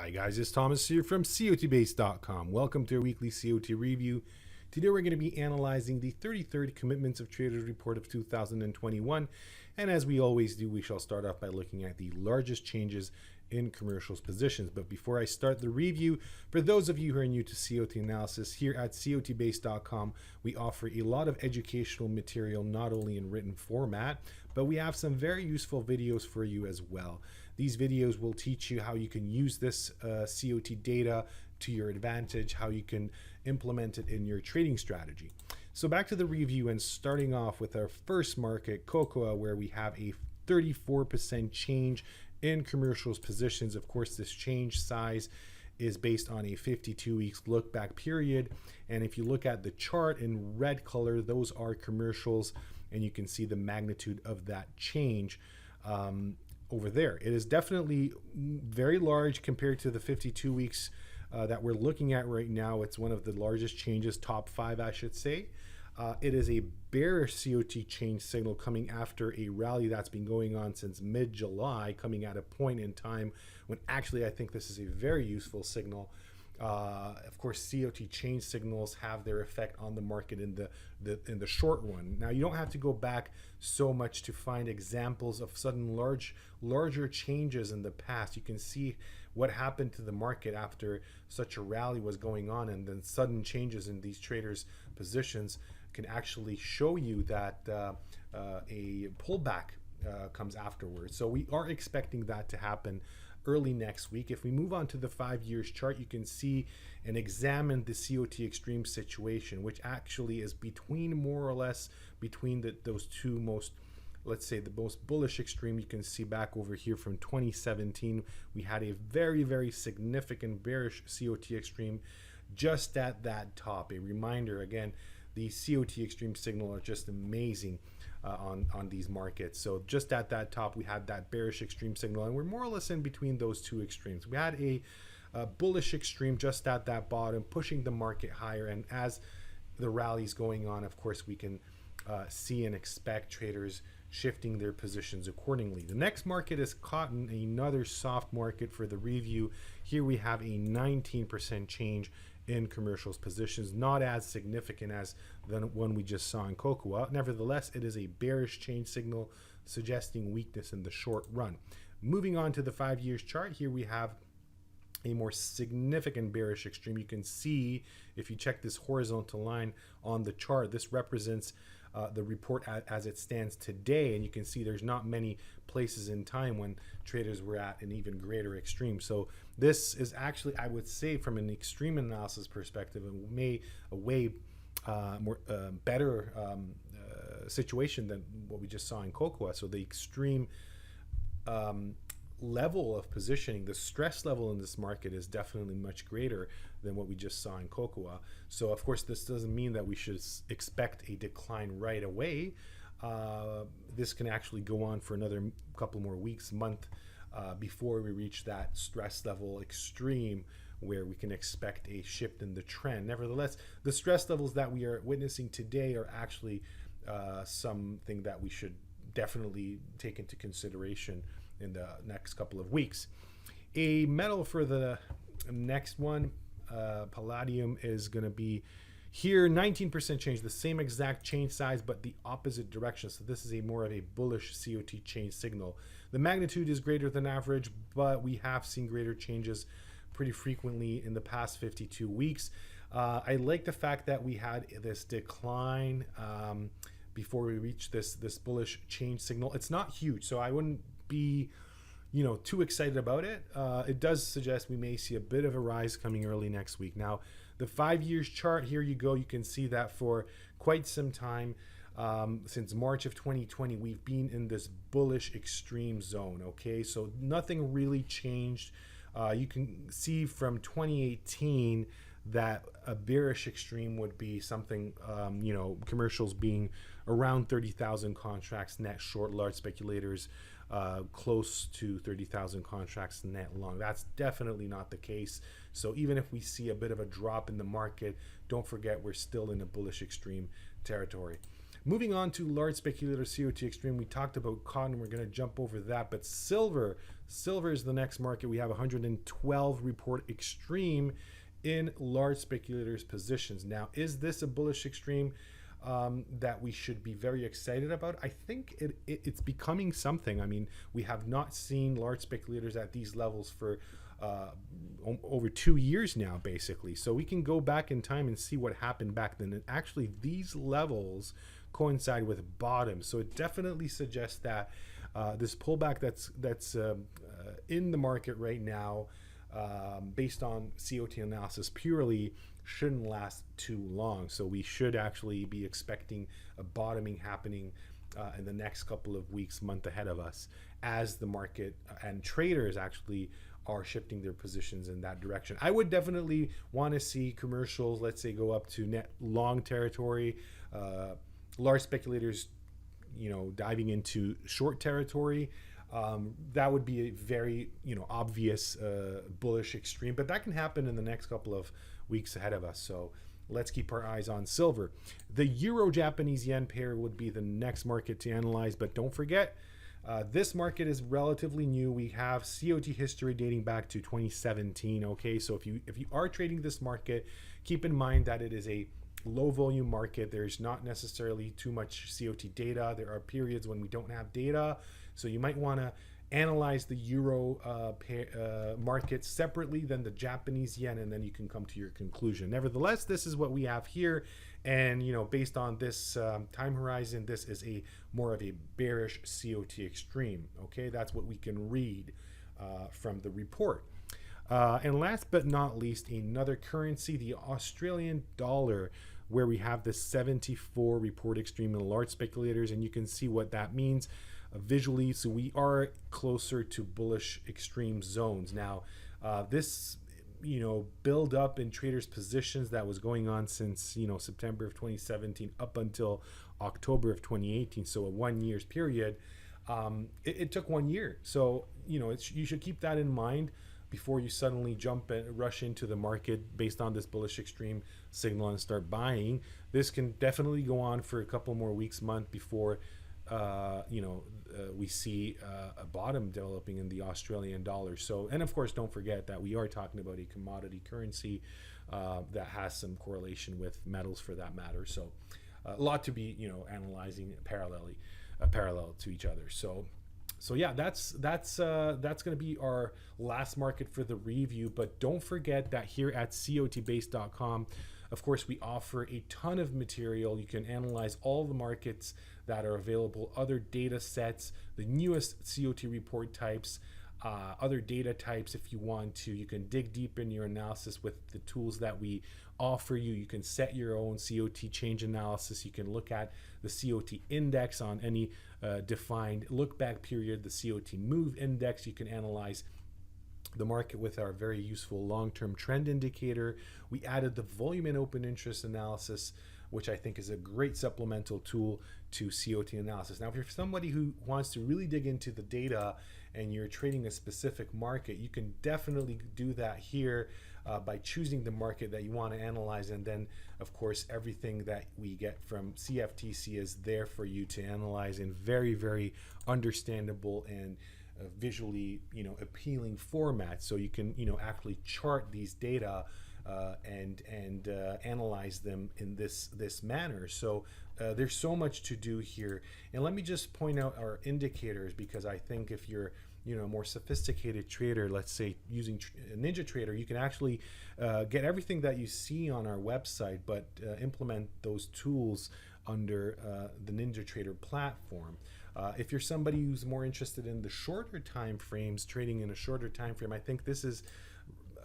Hi guys, it's Thomas here from COTBase.com. Welcome to our weekly COT review. Today we're going to be analyzing the 33rd Commitments of Traders report of 2021. And as we always do, we shall start off by looking at the largest changes in commercials positions. But before I start the review, for those of you who are new to COT analysis, here at COTBase.com, we offer a lot of educational material, not only in written format, but we have some very useful videos for you as well. These videos will teach you how you can use this COT data to your advantage, how you can implement it in your trading strategy. So back to the review and starting off with our first market, cocoa, where we have a 34% change in commercials positions. Of course, this change size is based on a 52 weeks look back period. And if you look at the chart in red color, those are commercials, and you can see the magnitude of that change over there. It is definitely very large compared to the 52 weeks that we're looking at right now. It's one of the largest changes, top 5 I should say. It is a bearish COT change signal coming after a rally that's been going on since mid-July, coming at a point in time when actually I think this is a very useful signal. Of course, COT change signals have their effect on the market in the short run. Now, you don't have to go back so much to find examples of sudden larger changes in the past. You can see what happened to the market after such a rally was going on, and then sudden changes in these traders' positions can actually show you that a pullback comes afterwards. So we are expecting that to happen early next week. If we move on to the 5 years chart, you can see and examine the COT Extreme situation, which actually is between more or less between those two most, let's say, the most bullish extreme. You can see back over here from 2017, we had a very significant bearish COT Extreme just at that top. A reminder again, the COT Extreme signal are just amazing on these markets. So just at that top, we had that bearish extreme signal, and we're more or less in between those two extremes. We had a bullish extreme just at that bottom, pushing the market higher. And as the rally's going on, of course, we can see and expect traders shifting their positions accordingly. The next market is cotton, another soft market for the review. Here we have a 19% change in commercials positions, not as significant as the one we just saw in cocoa. Nevertheless, it is a bearish change signal suggesting weakness in the short run. Moving on to the 5 years chart, here we have a more significant bearish extreme. You can see if you check this horizontal line on the chart, this represents the report as it stands today, and you can see there's not many places in time when traders were at an even greater extreme. So this is actually, I would say, from an extreme analysis perspective, a way more better situation than what we just saw in cocoa. So the extreme level of positioning, the stress level in this market is definitely much greater than what we just saw in cocoa. So of course, this doesn't mean that we should expect a decline right away. This can actually go on for another couple more weeks, month, before we reach that stress level extreme where we can expect a shift in the trend. Nevertheless, the stress levels that we are witnessing today are actually something that we should definitely take into consideration in the next couple of weeks. A metal for the next one, Palladium, is going to be here 19% change, the same exact change size but the opposite direction. So this is a more of a bullish COT change signal. The magnitude is greater than average, but we have seen greater changes pretty frequently in the past 52 weeks. I like the fact that we had this decline before we reach this bullish change signal. It's not huge, so I wouldn't be too excited about it. It does suggest we may see a bit of a rise coming early next week. Now, the 5 years chart, here you go. You can see that for quite some time, since March of 2020, we've been in this bullish extreme zone. Okay, so nothing really changed. You can see from 2018 that a bearish extreme would be something, commercials being around 30,000 contracts net short, large speculators close to 30,000 contracts net long. That's definitely not the case. So even if we see a bit of a drop in the market, don't forget we're still in a bullish extreme territory. Moving on to large speculator COT Extreme, we talked about COT and we're going to jump over that, but silver is the next market. We have 112 report extreme in large speculators positions. Now, is this a bullish extreme that we should be very excited about? I think it's becoming something. I mean, we have not seen large speculators at these levels for over 2 years now, basically. So we can go back in time and see what happened back then. And actually, these levels coincide with bottoms. So it definitely suggests that this pullback that's in the market right now, based on COT analysis purely, shouldn't last too long. So we should actually be expecting a bottoming happening in the next couple of weeks, month ahead of us, as the market and traders actually are shifting their positions in that direction. I would definitely want to see commercials, let's say, go up to net long territory, large speculators, diving into short territory. That would be a very, obvious bullish extreme, but that can happen in the next couple of weeks ahead of us. So let's keep our eyes on silver. The Euro-Japanese yen pair would be the next market to analyze, but don't forget, this market is relatively new. We have COT history dating back to 2017. Okay, so if you are trading this market, keep in mind that it is a low volume market. There's not necessarily too much COT data. There are periods when we don't have data, so you might want to analyze the euro market separately than the Japanese yen, and then you can come to your conclusion. Nevertheless, this is what we have here, and based on this time horizon, this is a more of a bearish COT extreme. Okay, that's what we can read from the report. And last but not least, another currency, the Australian dollar, where we have the 74 report extreme in large speculators, and you can see what that means visually. So we are closer to bullish extreme zones. Now, this build up in traders positions that was going on since September of 2017 up until October of 2018, so a 1 year's period. It took 1 year, so you should keep that in mind before you suddenly jump and rush into the market based on this bullish extreme signal and start buying. This can definitely go on for a couple more weeks, month, before we see a bottom developing in the Australian dollar. So, and of course, don't forget that we are talking about a commodity currency that has some correlation with metals, for that matter. So a lot to be analyzing parallel to each other. So yeah, that's going to be our last market for the review. But don't forget that here at COTBase.com, of course, we offer a ton of material. You can analyze all the markets that are available, other data sets, the newest COT report types, other data types if you want to. You can dig deep in your analysis with the tools that we offer you. You can set your own COT change analysis. You can look at the COT index on any defined look back period, the COT move index. You can analyze the market with our very useful long-term trend indicator. We added the volume and open interest analysis, which I think is a great supplemental tool to COT analysis. Now, if you're somebody who wants to really dig into the data and you're trading a specific market, you can definitely do that here by choosing the market that you want to analyze. And then, of course, everything that we get from CFTC is there for you to analyze in very, very understandable and visually appealing format. So you can actually chart these data and analyze them in this manner. So there's so much to do here. And let me just point out our indicators, because I think if you're a more sophisticated trader, let's say using NinjaTrader, you can actually get everything that you see on our website, but implement those tools under the NinjaTrader platform. If you're somebody who's more interested in the shorter time frames, trading in a shorter time frame, I think this is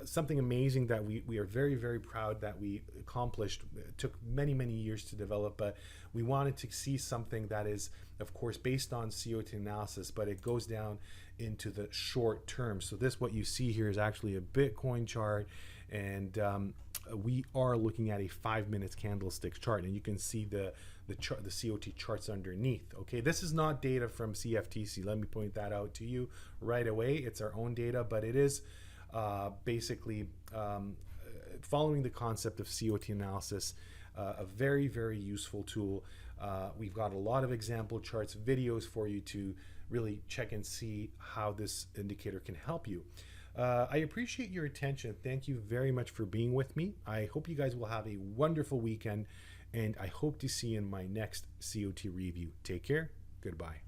something amazing that we are very, very proud that we accomplished. It took many, many years to develop, but we wanted to see something that is, of course, based on COT analysis, but it goes down into the short term. So what you see here is actually a Bitcoin chart, and we are looking at a 5 minutes candlestick chart, and you can see the COT charts underneath. Okay, this is not data from CFTC. Let me point that out to you right away. It's our own data, but it is basically following the concept of COT analysis, a very, very useful tool We've got a lot of example charts, videos for you to really check and see how this indicator can help you. I appreciate your attention. Thank you very much for being with me. I hope you guys will have a wonderful weekend, and I hope to see you in my next COT review. Take care. Goodbye.